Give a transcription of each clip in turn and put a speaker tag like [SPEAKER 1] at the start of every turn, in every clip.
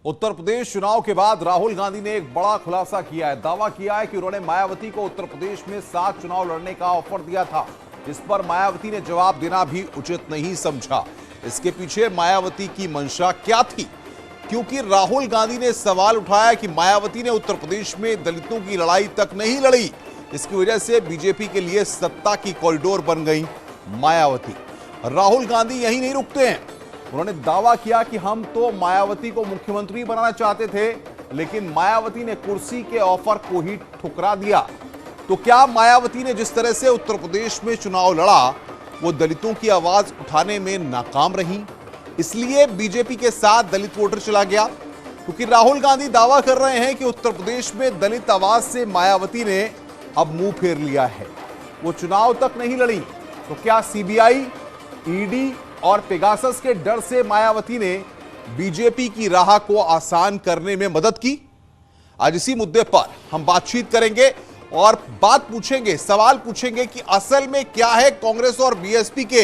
[SPEAKER 1] उत्तर प्रदेश चुनाव के बाद राहुल गांधी ने एक बड़ा खुलासा किया है। दावा किया है कि उन्होंने मायावती को उत्तर प्रदेश में 7 चुनाव लड़ने का ऑफर दिया था। इस पर मायावती ने जवाब देना भी उचित नहीं समझा। इसके पीछे मायावती की मंशा क्या थी? क्योंकि राहुल गांधी ने सवाल उठाया कि मायावती ने उत्तर प्रदेश में दलितों की लड़ाई तक नहीं लड़ी। इसकी वजह से बीजेपी के लिए सत्ता की कॉरिडोर बन गई मायावती। राहुल गांधी यहीं नहीं रुकते हैं। उन्होंने दावा किया कि हम तो मायावती को मुख्यमंत्री बनाना चाहते थे, लेकिन मायावती ने कुर्सी के ऑफर को ही ठुकरा दिया। तो क्या मायावती ने जिस तरह से उत्तर प्रदेश में चुनाव लड़ा वो दलितों की आवाज उठाने में नाकाम रही, इसलिए बीजेपी के साथ दलित वोटर चला गया? क्योंकि राहुल गांधी दावा कर रहे हैं कि उत्तर प्रदेश में दलित आवाज से मायावती ने अब मुंह फेर लिया है, वो चुनाव तक नहीं लड़ी। तो क्या सीबीआई, ईडी और पेगासस के डर से मायावती ने बीजेपी की राह को आसान करने में मदद की? आज इसी मुद्दे पर हम बातचीत करेंगे और बात पूछेंगे, सवाल पूछेंगे कि असल में क्या है कांग्रेस और बीएसपी के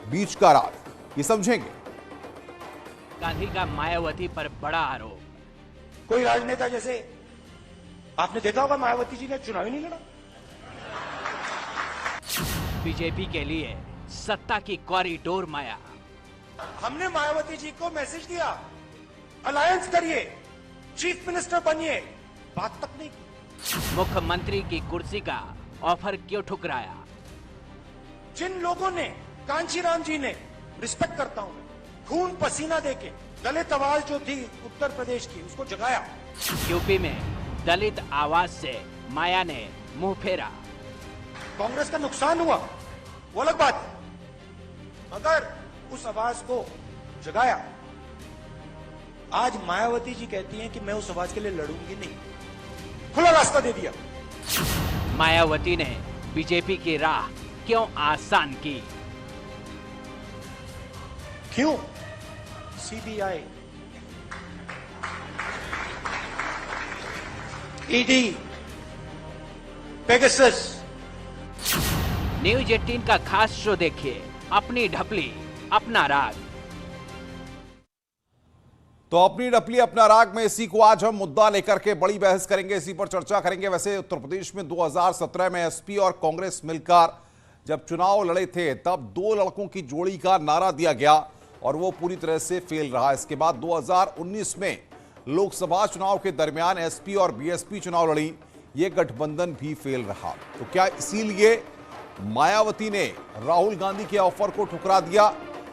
[SPEAKER 1] बीच का राज, ये समझेंगे।
[SPEAKER 2] गांधी का मायावती पर बड़ा आरोप।
[SPEAKER 3] कोई राजनेता जैसे आपने देखा होगा मायावती जी ने चुनाव ही नहीं लड़ा।
[SPEAKER 2] बीजेपी के लिए सत्ता की कॉरिडोर माया।
[SPEAKER 3] हमने मायावती जी को मैसेज दिया, अलायंस करिए, चीफ मिनिस्टर बनिए, बात तक नहीं की।
[SPEAKER 2] मुख्यमंत्री की कुर्सी का ऑफर क्यों ठुकराया?
[SPEAKER 3] जिन लोगों ने, कांचीराम जी ने, रिस्पेक्ट करता हूं, खून पसीना देके दलित आवाज जो थी उत्तर प्रदेश की, उसको जगाया।
[SPEAKER 2] यूपी में दलित आवाज से माया ने मुंह फेरा।
[SPEAKER 3] कांग्रेस का नुकसान हुआ, वो अलग बात है, मगर उस आवाज को जगाया। आज मायावती जी कहती हैं कि मैं उस आवाज के लिए लड़ूंगी नहीं, खुला रास्ता दे दिया।
[SPEAKER 2] मायावती ने बीजेपी की राह क्यों आसान की?
[SPEAKER 3] क्यों? CBI, ED, Pegasus.
[SPEAKER 2] न्यूज 18 का खास शो देखिए, अपनी ढपली अपना राग।
[SPEAKER 1] तो अपनी ढपली अपना राग में इसी को आज हम मुद्दा लेकर के बड़ी बहस करेंगे, इसी पर चर्चा करेंगे। वैसे उत्तर प्रदेश में 2017 में एसपी और कांग्रेस मिलकर जब चुनाव लड़े थे, तब 2 लड़कों की जोड़ी का नारा दिया गया और वो पूरी तरह से फेल रहा। इसके बाद 2019 में लोकसभा चुनाव के दरमियान एसपी और बीएसपी चुनाव लड़ी, ये गठबंधन भी फेल रहा। तो क्या इसीलिए मायावती ने राहुल गांधी के ऑफर को ठुकरा दिया?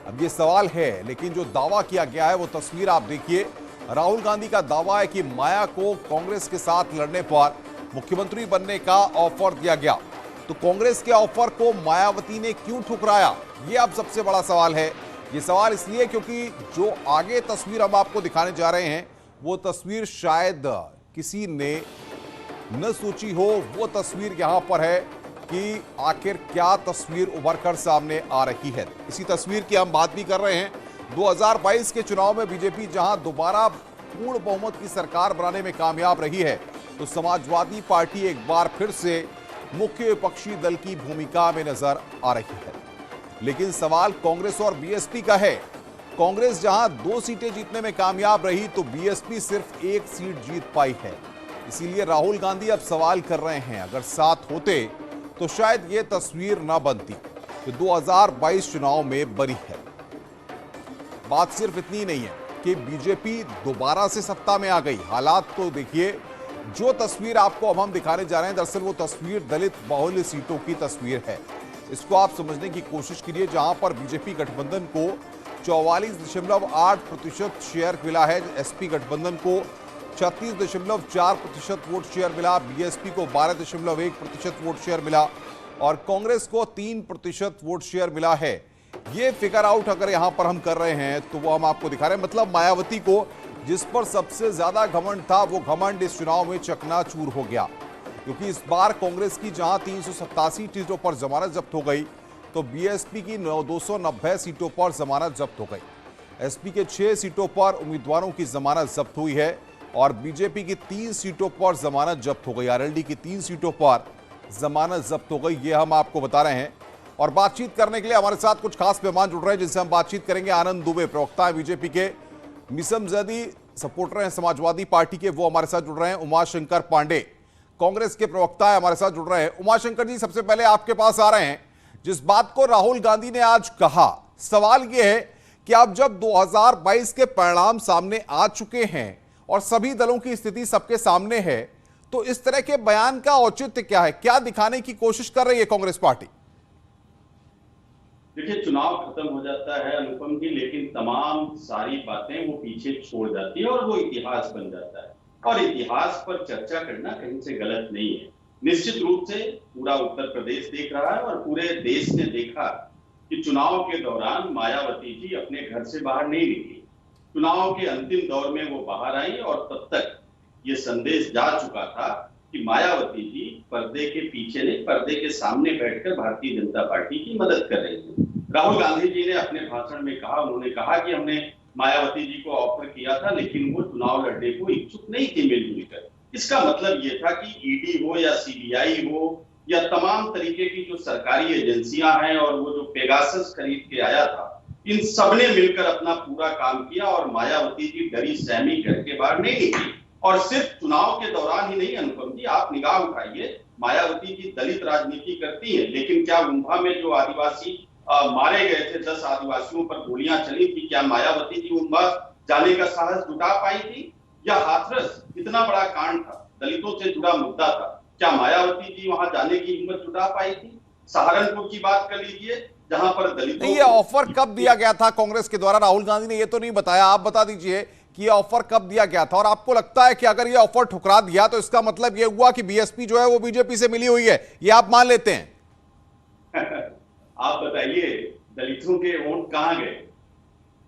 [SPEAKER 1] अब ये सवाल है, लेकिन जो दावा किया गया है वो तस्वीर आप देखिए। राहुल गांधी का दावा है कि माया को कांग्रेस के साथ लड़ने पर मुख्यमंत्री बनने का ऑफर दिया गया। तो कांग्रेस के ऑफर को मायावती ने क्यों ठुकराया, ये अब सबसे बड़ा सवाल है। ये सवाल इसलिए क्योंकि जो आगे तस्वीर हम आपको दिखाने जा रहे हैं वो तस्वीर शायद किसी ने न सोची हो। वो तस्वीर यहां पर है कि आखिर क्या तस्वीर उभर कर सामने आ रही है। इसी तस्वीर की हम बात भी कर रहे हैं। 2022 के चुनाव में बीजेपी जहां दोबारा पूर्ण बहुमत की सरकार बनाने में कामयाब रही है, तो समाजवादी पार्टी एक बार फिर से मुख्य विपक्षी दल की भूमिका में नजर आ रही है। लेकिन सवाल कांग्रेस और बीएसपी का है। कांग्रेस जहां 2 सीटें जीतने में कामयाब रही, तो बीएसपी सिर्फ 1 सीट जीत पाई है। इसीलिए राहुल गांधी अब सवाल कर रहे हैं, अगर साथ होते तो शायद ये तस्वीर ना बनती जो 2022 चुनाव में बनी है। बात सिर्फ इतनी नहीं है कि बीजेपी दोबारा से सत्ता में आ गई। हालात तो देखिए, जो तस्वीर आपको अब हम दिखाने जा रहे हैं, दरअसल वो तस्वीर दलित बहुल्य सीटों की तस्वीर है। इसको आप समझने की कोशिश कीजिए। जहां पर बीजेपी गठबंधन को 44.8% शेयर मिला है, एसपी गठबंधन को 36.4% वोट शेयर मिला, बीएसपी को 12.1% वोट शेयर मिला और कांग्रेस को 3% वोट शेयर मिला है। ये फिगर आउट अगर यहां पर हम कर रहे हैं तो वो हम आपको दिखा रहे हैं। मतलब मायावती को जिस पर सबसे ज्यादा घमंड था, वो घमंड इस चुनाव में चकनाचूर हो गया। क्योंकि इस बार कांग्रेस की जहां 387 सीटों पर जमानत जब्त हो गई, तो बीएसपी की 290 सीटों पर जमानत जब्त हो गई। एसपी के 6 सीटों पर उम्मीदवारों की जमानत जब्त हुई है और बीजेपी की 3 सीटों पर जमानत जब्त हो गई। आरएलडी की 3 सीटों पर जमानत जब्त हो गई, ये हम आपको बता रहे हैं। और बातचीत करने के लिए हमारे साथ कुछ खास मेहमान जुड़ रहे हैं जिनसे हम बातचीत करेंगे। आनंद दुबे, प्रवक्ता है बीजेपी के, मिसम जैदी सपोर्टर हैं समाजवादी पार्टी के, वो हमारे साथ जुड़ रहे हैं। उमाशंकर पांडे कांग्रेस के प्रवक्ता है, हमारे साथ जुड़ रहे हैं। उमाशंकर जी, सबसे पहले आपके पास आ रहे हैं। जिस बात को राहुल गांधी ने आज कहा, सवाल यह है कि अब जब 2022 के परिणाम सामने आ चुके हैं और सभी दलों की स्थिति सबके सामने है, तो इस तरह के बयान का औचित्य क्या है? क्या दिखाने की कोशिश कर रही है कांग्रेस पार्टी?
[SPEAKER 4] देखिए, चुनाव खत्म हो जाता है अनुपम जी, लेकिन तमाम सारी बातें वो पीछे छोड़ जाती है और वो इतिहास बन जाता है। और इतिहास पर चर्चा करना कहीं से गलत नहीं है। निश्चित रूप से पूरा उत्तर प्रदेश देख रहा है और पूरे देश ने देखा कि चुनाव के दौरान मायावती जी अपने घर से बाहर नहीं निकली। चुनाव के अंतिम दौर में वो बाहर आई और तब तक ये संदेश जा चुका था कि मायावती जी पर्दे के पीछे नहीं, पर्दे के सामने बैठकर भारतीय जनता पार्टी की मदद कर रही है। राहुल गांधी जी ने अपने भाषण में कहा, उन्होंने कहा कि हमने मायावती जी को ऑफर किया था, लेकिन वो चुनाव लड़ने को इच्छुक नहीं थी मिलजुल कर। इसका मतलब ये था कि ईडी हो या सीबीआई हो या तमाम तरीके की जो सरकारी एजेंसियां हैं और वो जो पेगासस खरीद के आया था, इन सबने मिलकर अपना पूरा काम किया और मायावती जी डरी सहमी घर के बाहर नहीं निकली। और सिर्फ चुनाव के दौरान ही नहीं अनुपम जी, आप निगाह उठाइए, मायावती जी दलित राजनीति करती है, लेकिन क्या उम्भा में जो आदिवासी मारे गए थे, 10 आदिवासियों पर गोलियां चली थी, क्या मायावती जी उम्भा जाने का साहस जुटा पाई थी? या हाथरस इतना बड़ा कांड था, दलितों से जुड़ा मुद्दा था, क्या मायावती जी वहां जाने की हिम्मत जुटा पाई थी? सहारनपुर की बात कर लीजिए, जहां पर दलितों
[SPEAKER 1] ये ऑफर कब दिया गया था कांग्रेस के द्वारा? राहुल गांधी ने ये तो नहीं बताया, आप बता दीजिए कि ये ऑफर कब दिया गया था। और आपको लगता है कि अगर ये ऑफर ठुकरा दिया तो इसका मतलब ये हुआ कि बीएसपी जो है वो बीजेपी से मिली हुई है, ये आप मान लेते हैं?
[SPEAKER 4] आप बताइए, दलितों के वोट कहां गए?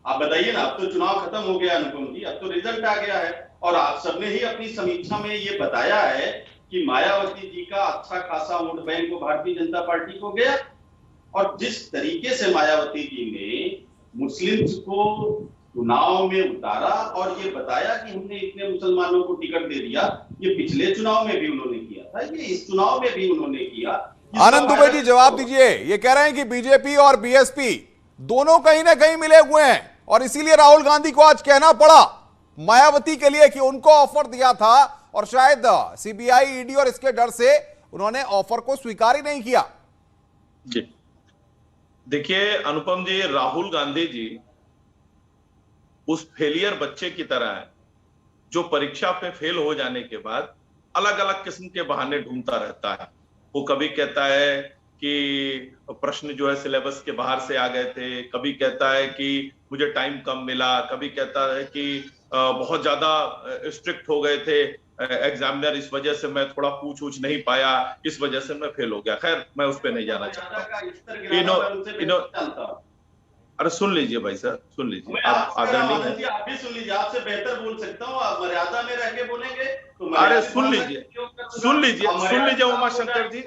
[SPEAKER 4] आप बताइए ना। अब तो चुनाव खत्म हो गया अनुपम जी, अब तो रिजल्ट आ गया है और आप सबने ही अपनी समीक्षा में ये बताया है कि मायावती जी का अच्छा खासा वोट बैंक को भारतीय जनता पार्टी को गया। और जिस तरीके से मायावती जी ने मुस्लिम्स को चुनाव में उतारा और ये बताया कि हमने इतने मुसलमानों को टिकट दे दिया, ये पिछले चुनाव में भी उन्होंने किया था, ये इस चुनाव में भी उन्होंने किया।
[SPEAKER 1] आनंद दुबे जी, जवाब दीजिए। ये कह रहे हैं कि बीजेपी और बीएसपी दोनों कहीं ना कहीं मिले हुए हैं और इसीलिए राहुल गांधी को आज कहना पड़ा मायावती के लिए कि उनको ऑफर दिया था और शायद सीबीआई, ईडी और इसके डर से उन्होंने ऑफर को स्वीकार ही नहीं किया।
[SPEAKER 5] जी देखिए अनुपम जी, राहुल गांधी जी उस फेलियर बच्चे की तरह है जो परीक्षा पे फेल हो जाने के बाद अलग अलग किस्म के बहाने ढूंढता रहता है। वो कभी कहता है कि प्रश्न जो है सिलेबस के बाहर से आ गए थे, कभी कहता है कि मुझे टाइम कम मिला, कभी कहता है कि बहुत ज्यादा स्ट्रिक्ट हो गए थे एग्जामिनर, इस वजह से मैं थोड़ा पूछ नहीं पाया, इस वजह से मैं फेल हो गया। खैर, मैं उस पर नहीं जाना चाहता। अरे सुन लीजिए भाई साहब, सुन लीजिए, आप आदरणीय हैं,
[SPEAKER 4] आप भी सुन लीजिए, आपसे बेहतर बोल सकता हूँ, आप मर्यादा में रह के बोलेंगे तो।
[SPEAKER 5] अरे सुन लीजिए उमाशंकर जी,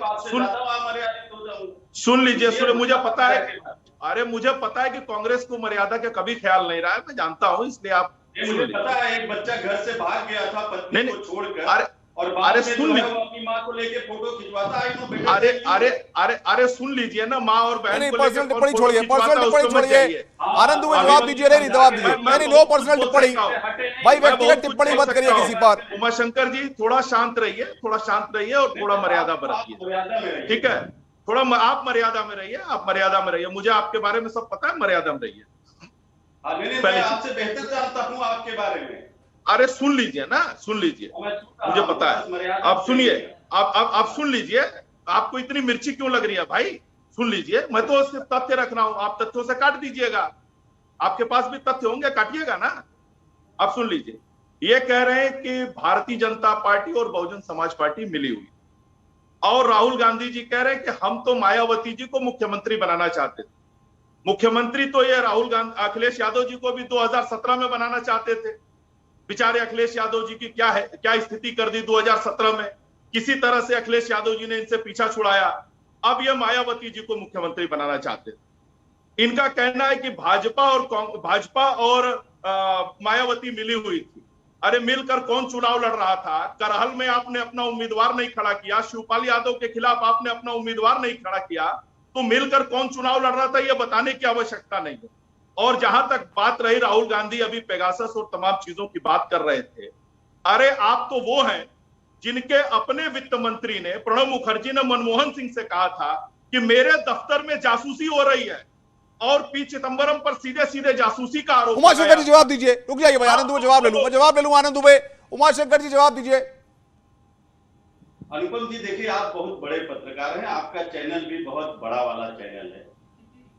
[SPEAKER 5] सुन लीजिए, मुझे पता है, अरे मुझे पता है कि कांग्रेस को मर्यादा का कभी ख्याल नहीं रहा है, मैं जानता हूँ, इसलिए आप
[SPEAKER 4] मुझे पता है एक बच्चा घर से भाग गया था पत्नी को छोड़कर,
[SPEAKER 5] अरे सुन लीजिए,
[SPEAKER 4] अपनी माँ को लेके फोटो खिंचवाता है।
[SPEAKER 5] अरे सुन लीजिए ना, माँ और बहन को
[SPEAKER 1] पर्सनल टिप्पणी छोड़िए, पर्सनल टिप्पणी छोड़िए। आनंद दुबे जवाब दीजिए। नहीं, जवाब दीजिए। नहीं, नो पर्सनल टिप्पणी भाई, व्यक्तिगत टिप्पणी मत करिए किसी पर।
[SPEAKER 5] उमाशंकर जी, थोड़ा शांत रहिए और थोड़ा मर्यादा बरतिए, ठीक है? थोड़ा आप मर्यादा में रहिए, मुझे आपके बारे में सब पता है, मर्यादा में रहिए।
[SPEAKER 4] मैं आपसे बेहतर जानता हूँ आपके बारे में।
[SPEAKER 5] अरे सुन लीजिए, मुझे पता है, आप सुनिए, आप सुन लीजिए। आपको इतनी मिर्ची क्यों लग रही है भाई? सुन लीजिए, मैं तो सिर्फ तथ्य रख रहा हूं, आप तथ्यों से काट दीजिएगा, आपके पास भी तथ्य होंगे, काटिएगा ना। आप सुन लीजिए, ये कह रहे हैं कि भारतीय जनता पार्टी और बहुजन समाज पार्टी मिली हुई, और राहुल गांधी जी कह रहे हैं कि हम तो मायावती जी को मुख्यमंत्री बनाना चाहते थे। मुख्यमंत्री तो ये राहुल गांधी, अखिलेश यादव जी को भी 2017 में बनाना चाहते थे। बेचारे अखिलेश यादव जी की क्या स्थिति कर दी 2017 में, किसी तरह से अखिलेश यादव जी ने इनसे पीछा छुड़ाया। अब ये मायावती जी को मुख्यमंत्री बनाना चाहते थे। इनका कहना है कि भाजपा और मायावती मिली हुई थी। अरे मिलकर कौन चुनाव लड़ रहा था? करहल में आपने अपना उम्मीदवार नहीं खड़ा किया, शिवपाल यादव के खिलाफ आपने अपना उम्मीदवार नहीं खड़ा किया, तो मिलकर कौन चुनाव लड़ रहा था ये बताने की आवश्यकता नहीं है। और जहां तक बात रही, राहुल गांधी अभी पेगासस और तमाम चीजों की बात कर रहे थे। अरे आप तो वो हैं जिनके अपने वित्त मंत्री ने, प्रणब मुखर्जी ने मनमोहन सिंह से कहा था कि मेरे दफ्तर में जासूसी हो रही है, और पी चिदंबरम पर सीधे सीधे जासूसी का आरोप।
[SPEAKER 1] उमाशंकर जी जवाब दीजिए, रुक जाइए भाई, आनंद दुबे जवाब ले लूं, मैं जवाब ले लूं आनंद दुबे। उमाशंकर जी जवाब दीजिए।
[SPEAKER 4] अनुपम जी देखिए, आप बहुत बड़े पत्रकार हैं, आपका चैनल भी बहुत बड़ा वाला चैनल है,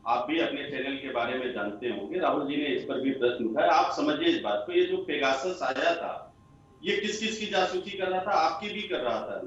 [SPEAKER 4] आप भी अपने चैनल के बारे में जानते होंगे। राहुल जी ने इस पर भी प्रश्न उठाया, आप समझिए इस बात को, ये जो पेगासस आया था ये किस किस की जासूसी कर रहा था? आपकी भी कर रहा था,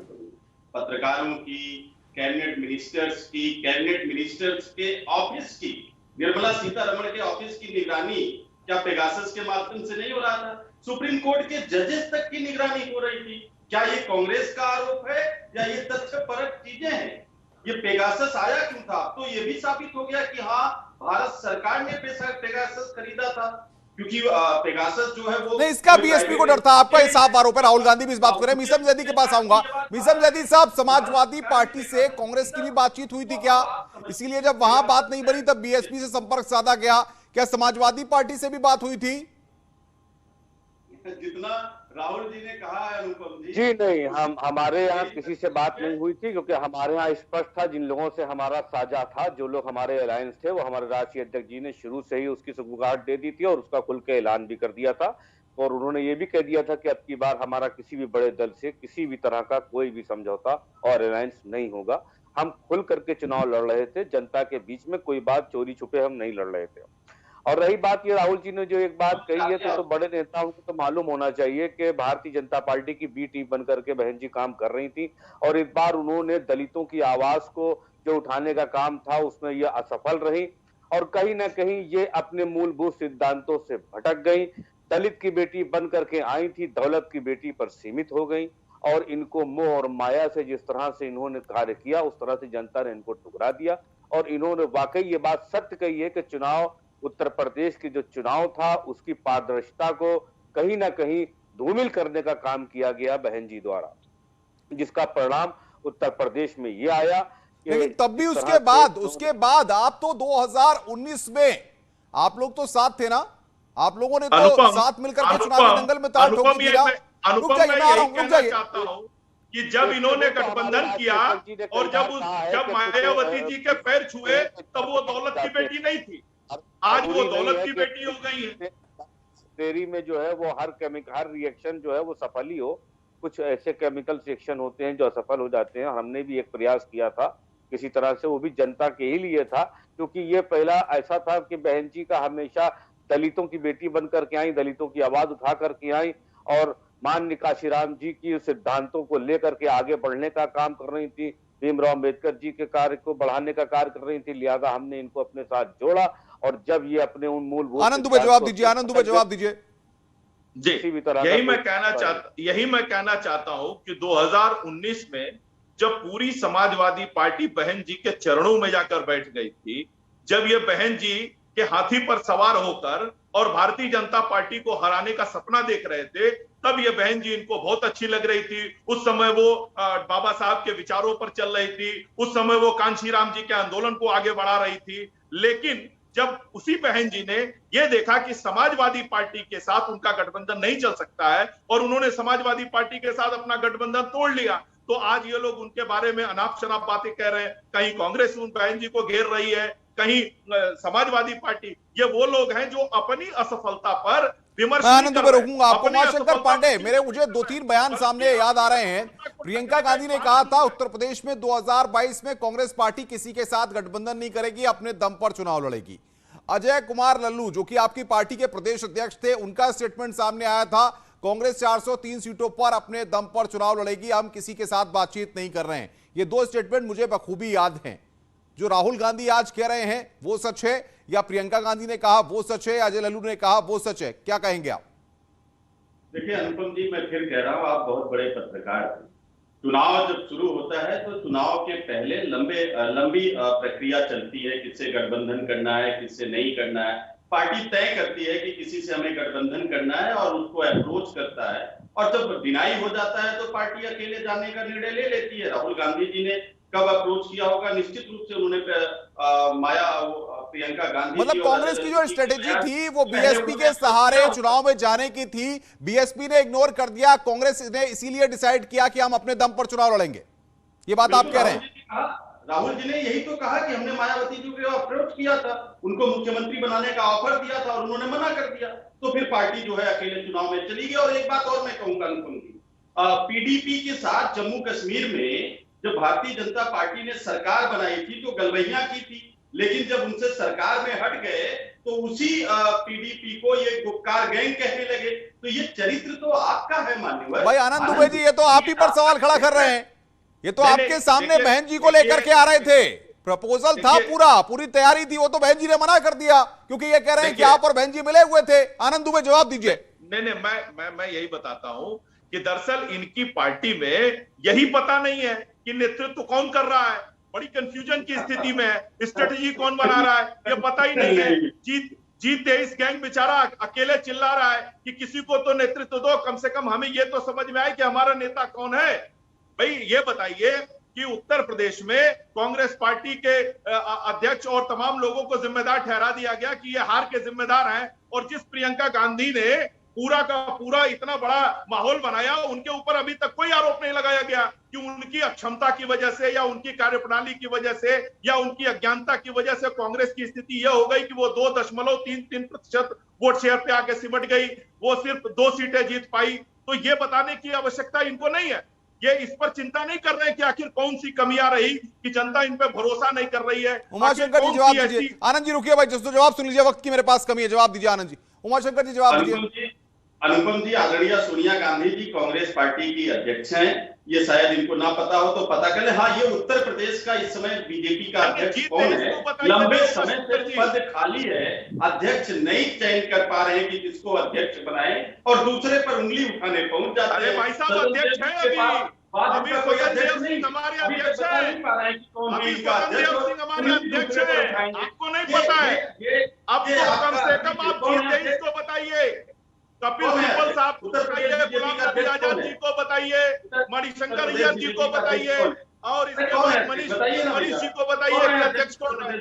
[SPEAKER 4] पत्रकारों की, कैबिनेट मिनिस्टर्स की, कैबिनेट मिनिस्टर्स के ऑफिस की, निर्मला सीतारमण के ऑफिस की निगरानी क्या पेगासस के माध्यम से नहीं हो रहा था? सुप्रीम कोर्ट के जजेस तक की निगरानी हो रही थी। क्या ये कांग्रेस का आरोप है या ये तथ्यपरक चीजें हैं? ये पेगासस आया क्यों था? तो ये भी साबित हो गया कि हाँ, भारत सरकार ने पेगासस खरीदा था, क्योंकि पेगासस जो है वो
[SPEAKER 1] नहीं, इसका बीएसपी को डर था, आपका ये साफ आरोप है। राहुल गांधी भी इस बात को रहे। मीसम जैदी के पास आऊंगा। मीसम जैदी साहब, समाजवादी पार्टी से कांग्रेस की भी बातचीत हुई थी क्या? इसीलिए जब वहां बात नहीं बनी तब बीएसपी से संपर्क साधा गया, क्या समाजवादी पार्टी से भी बात हुई थी?
[SPEAKER 4] जितना राहुल जी ने कहा है अनुपम
[SPEAKER 6] जी नहीं, हमारे यहाँ किसी से बात नहीं हुई थी, क्योंकि हमारे यहाँ स्पष्ट था, जिन लोगों से हमारा साझा था, जो लोग हमारे अलायंस थे, वो हमारे राष्ट्रीय अध्यक्ष जी ने शुरू से ही उसकी सौगात दे दी थी और उसका खुल के ऐलान भी कर दिया था। और उन्होंने ये भी कह दिया था कि अब की बार हमारा किसी भी बड़े दल से किसी भी तरह का कोई भी समझौता और अलायंस नहीं होगा। हम खुल करके चुनाव लड़ रहे थे, जनता के बीच में कोई बात चोरी छुपे हम नहीं लड़ रहे थे। और रही बात ये, राहुल जी ने जो एक बात कही है, तो बड़े नेताओं को तो मालूम होना चाहिए कि भारतीय जनता पार्टी की बी टीम बनकर के बहन जी काम कर रही थी, और इस बार उन्होंने दलितों की आवाज को जो उठाने का काम था उसमें ये असफल रही, और कहीं ना कहीं ये अपने मूलभूत सिद्धांतों से भटक गई। दलित की बेटी बन करके आई थी, दौलत की बेटी पर सीमित हो गई, और इनको मोह और माया से जिस तरह से इन्होंने कार्य किया, उस तरह से जनता ने इनको ठुकरा दिया। और इन्होंने वाकई ये बात सत्य कही है कि चुनाव, उत्तर प्रदेश की जो चुनाव था उसकी पारदर्शिता को कहीं ना कहीं धूमिल करने का काम किया गया बहन जी द्वारा, जिसका परिणाम उत्तर प्रदेश में ये आया।
[SPEAKER 1] लेकिन तब भी उसके बाद आप तो 2019 में आप लोग तो साथ थे ना, आप लोगों ने तो साथ मिलकर के चुनावी दंगल में ताल ठोकी थी ना।
[SPEAKER 5] अनुपम, मैं यही कहना चाहता हूं कि जब इन्होंने गठबंधन किया और जब मायावती जी के पैर छुए, तब वो दौलत की बेटी नहीं थी, आज वो दौलत की बेटी हो गई है।
[SPEAKER 6] डेयरी में जो है वो हर रिएक्शन जो है वो सफल ही हो, कुछ ऐसे केमिकल रिएक्शन होते हैं जो असफल हो जाते हैं। हमने भी एक प्रयास किया था किसी तरह से, वो भी जनता के ही लिए था, क्योंकि ये पहला ऐसा था कि बहन जी का हमेशा दलितों की बेटी बनकर के आई, दलितों की आवाज उठा करके आई, और माननीय काशीराम जी की सिद्धांतों को लेकर के आगे बढ़ने का काम कर रही थी, भीमराव अम्बेडकर जी के कार्य को बढ़ाने का कार्य कर रही थी। लिहाजा हमने इनको अपने साथ जोड़ा, और जब ये अपने उन मूलभूत,
[SPEAKER 1] आनंद दुबे जवाब दीजिए, आनंद दुबे जवाब दीजिए।
[SPEAKER 5] जी, यही मैं कहना चाहता हूं कि 2019 में जब पूरी समाजवादी पार्टी बहन जी के चरणों में जाकर बैठ गई थी, जब ये बहन जी के हाथी पर सवार होकर और भारतीय जनता पार्टी को हराने का सपना देख रहे थे, तब ये बहन जी इनको बहुत अच्छी लग रही थी। उस समय वो बाबा साहब के विचारों पर चल रही थी, उस समय वो कांशीराम जी के आंदोलन को आगे बढ़ा रही थी। लेकिन जब उसी बहन जी ने ये देखा कि समाजवादी पार्टी के साथ उनका गठबंधन नहीं चल सकता है, और उन्होंने समाजवादी पार्टी के साथ अपना गठबंधन तोड़ लिया, तो आज ये लोग उनके बारे में अनाप शनाप बातें कह रहे हैं। कहीं कांग्रेस उन बहन जी को घेर रही है, कहीं समाजवादी पार्टी। ये वो लोग हैं जो अपनी असफलता पर विमर्श।
[SPEAKER 1] मैं आनंद दुबे रोकूंगा आपको। उमाशंकर पांडे, मुझे 2-3 बयान सामने याद आ रहे हैं। प्रियंका गांधी ने कहा था उत्तर प्रदेश में 2022 में कांग्रेस पार्टी किसी के साथ गठबंधन नहीं करेगी, अपने दम पर चुनाव लड़ेगी। अजय कुमार लल्लू जो कि आपकी पार्टी के प्रदेश अध्यक्ष थे, उनका स्टेटमेंट सामने आया था, कांग्रेस 403 सीटों पर अपने दम पर चुनाव लड़ेगी, हम किसी के साथ बातचीत नहीं कर रहे हैं। ये 2 स्टेटमेंट मुझे बखूबी याद हैं। जो राहुल गांधी आज कह रहे हैं वो सच है, या प्रियंका गांधी ने कहा वो सच है, अजय लल्लू ने कहा वो सच है? क्या कहेंगे आप?
[SPEAKER 4] देखिए अनुपम जी, मैं फिर कह रहा हूं, आप बहुत बड़े पत्रकार हैं। चुनाव जब शुरू होता है तो चुनाव के पहले लंबी प्रक्रिया चलती है, किससे गठबंधन करना है, किससे नहीं करना है। पार्टी तय करती है कि किसी से हमें गठबंधन करना है और उसको अप्रोच करता है, और जब डिनाई हो जाता है तो पार्टी अकेले जाने का निर्णय ले लेती है। राहुल गांधी जी ने कब अप्रोच किया होगा? निश्चित रूप से उन्होंने प्रियंका गांधी
[SPEAKER 1] मतलब कांग्रेस की जो स्ट्रेटेजी थी वो बीएसपी के सहारे चुनाव में जाने की थी, बीएसपी ने इग्नोर कर दिया, कांग्रेस ने इसीलिए डिसाइड किया कि हम अपने दम पर चुनाव लड़ेंगे, ये बात आप कह रहे हैं।
[SPEAKER 4] राहुल जी ने यही तो कहा कि हमने मायावती जी को अप्रोच किया था, उनको मुख्यमंत्री बनाने का ऑफर दिया था और उन्होंने मना कर दिया, तो फिर पार्टी जो है अकेले चुनाव में चली गई। और एक बात और मैं कहूंगा अनुपम जी, पीडीपी के साथ जम्मू कश्मीर में जब भारतीय जनता पार्टी ने सरकार बनाई थी तो गलबैया की थी, लेकिन जब उनसे सरकार में हट गए तो उसी पीडीपी को ये गुपकार गैंग कहने लगे। तो ये चरित्र तो आपका है मान्यवर
[SPEAKER 1] भाई आनंद दुबे जी, ये तो आप ही पर सवाल खड़ा कर रहे हैं, ये तो आपके सामने बहन जी को लेकर के आ रहे थे, प्रपोजल था, पूरी तैयारी थी, वो तो बहन जी ने मना कर दिया क्योंकि ये कह रहे हैं कि आप और बहन जी मिले हुए थे। आनंद दुबे जवाब दीजिए।
[SPEAKER 5] नहीं, मैं यही बताता हूं कि दरअसल इनकी पार्टी में यही पता नहीं है कि नेतृत्व कौन कर रहा है, बड़ी कंफ्यूजन की स्थिति में है, स्ट्रेटेजी कौन बना रहा है ये पता ही नहीं है। जीत तेईस गैंग बेचारा अकेले चिल्ला रहा है कि किसी को तो नेतृत्व दो, कम से कम हमें ये तो समझ में आए कि हमारा नेता कौन है। भाई ये बताइए कि उत्तर प्रदेश में कांग्रेस पार्टी के अध्यक्ष और तमाम लोगों को जिम्मेदार ठहरा दिया गया कि ये हार के जिम्मेदार हैं, और जिस प्रियंका गांधी ने पूरा का पूरा इतना बड़ा माहौल बनाया, उनके ऊपर अभी तक कोई आरोप नहीं लगाया गया कि उनकी अक्षमता की वजह से या उनकी कार्यप्रणाली की वजह से या उनकी अज्ञानता की वजह से कांग्रेस की स्थिति यह हो गई कि वो 2.33% वोट शेयर पे आके सिमट गई, वो सिर्फ 2 सीटें जीत पाई। तो ये बताने की आवश्यकता इनको नहीं है, ये इस पर चिंता नहीं कर रहे हैं कि आखिर कौन सी कमियां रही कि जनता इन पे भरोसा नहीं कर रही है।
[SPEAKER 1] उमाशंकर जी जवाब दीजिए। आनंद जी रुकिए भाई, जस्ट जवाब सुन लीजिए, वक्त की मेरे पास कमी है, जवाब दीजिए आनंद जी। उमाशंकर जी जवाब दीजिए।
[SPEAKER 4] अनुपम जी, आदरणीय सोनिया गांधी जी कांग्रेस पार्टी की अध्यक्ष हैं, ये शायद इनको ना पता हो तो पता कर ले। हाँ, ये उत्तर प्रदेश का इस समय बीजेपी का अध्यक्ष कौन है, लंबे समय से पद खाली है, अध्यक्ष नहीं चयन कर पा रहे हैं कि किसको अध्यक्ष बनाए, और दूसरे पर उंगली उठाने पहुंच जाते हैं।
[SPEAKER 5] भाई साहब अध्यक्ष है अभी स्वतंत्र सिंह हमारे अध्यक्ष है, अभी स्वतंत्र सिंह हमारे अध्यक्ष है, आपको नहीं पता है? अब तो कम से कम आप जीत इसको बताइए, कपिल सिब्बल साहब को बताइए, गुलाम नबी आजाद जी को बताइए, मणिशंकर अय्यर जी को बताइए, और इसके बाद मनीष जी को बताइए कि अध्यक्ष कौन है।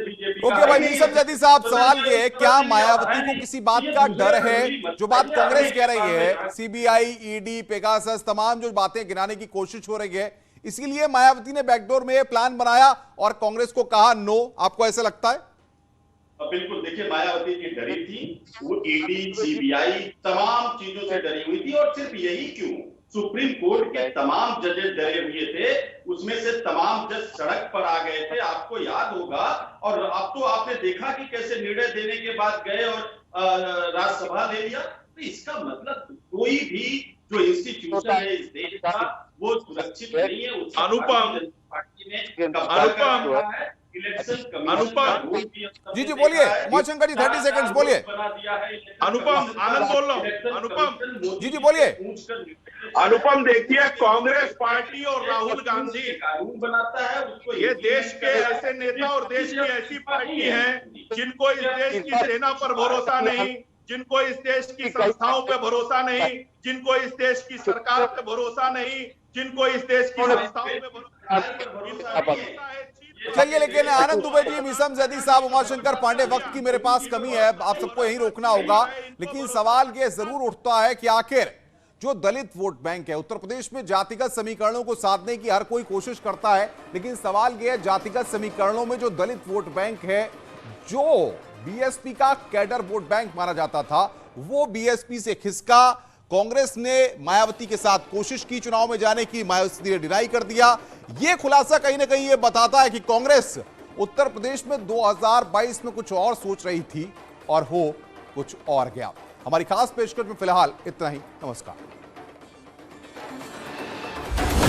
[SPEAKER 1] ओके भाई मीसम जैदी साहब, सवाल ये है, क्या मायावती को किसी बात का डर है? जो बात कांग्रेस कह रही है, सीबीआई, ईडी, पेगासस, तमाम जो बातें गिनाने की कोशिश हो रही है, इसीलिए मायावती ने बैकडोर में प्लान बनाया और कांग्रेस को कहा नो, आपको ऐसा लगता है?
[SPEAKER 4] बिल्कुल, देखिए मायावती जी डरी थी, वो ईडी, सीबीआई तमाम चीजों से डरी हुई थी, और सिर्फ यही क्यों, सुप्रीम कोर्ट के तमाम जजेस डरे हुए थे, उसमें से तमाम जज सड़क पर आ गए थे, आपको याद होगा। और अब तो आपने देखा कि कैसे निर्णय देने के बाद गए और राज्यसभा ले लिया। तो इसका मतलब कोई भी जो इंस्टीट्यूशन है इस देश का वो सुरक्षित नहीं है।
[SPEAKER 5] अनुपम
[SPEAKER 1] जी बोलिए उमाशंकर जी, 30 सेकंड्स बोलिए।
[SPEAKER 5] अनुपम आनंद बोल रहा हूँ। अनुपम
[SPEAKER 1] जी बोलिए।
[SPEAKER 5] अनुपम देखिए, कांग्रेस पार्टी और राहुल गांधी
[SPEAKER 4] कानून बनाता है उसको,
[SPEAKER 5] ये देश के ऐसे नेता और देश की ऐसी पार्टी हैं जिनको इस देश की सेना पर भरोसा नहीं, जिनको इस देश की संस्थाओं पे भरोसा नहीं, जिनको इस देश की सरकार पे भरोसा नहीं, जिनको इस देश की संस्थाओं पे भरोसा नहीं।
[SPEAKER 1] चलिए, लेकिन आनंद दुबे जी, मीसम जैदी साहब, उमाशंकर पांडे, वक्त की मेरे पास कमी है, आप सबको यही रोकना होगा, लेकिन सवाल ये जरूर उठता है कि आखिर जो दलित वोट बैंक है उत्तर प्रदेश में, जातिगत समीकरणों को साधने की हर कोई कोशिश करता है, लेकिन सवाल यह है जातिगत समीकरणों में जो दलित वोट बैंक है, जो बीएसपी का कैडर वोट बैंक माना जाता था, वो बीएसपी से खिसका। कांग्रेस ने मायावती के साथ कोशिश की चुनाव में जाने की, मायावती ने डिनाई कर दिया। यह खुलासा कहीं ना कहीं यह बताता है कि कांग्रेस उत्तर प्रदेश में 2022 में कुछ और सोच रही थी और हो कुछ और गया। हमारी खास पेशकश में फिलहाल इतना ही। नमस्कार।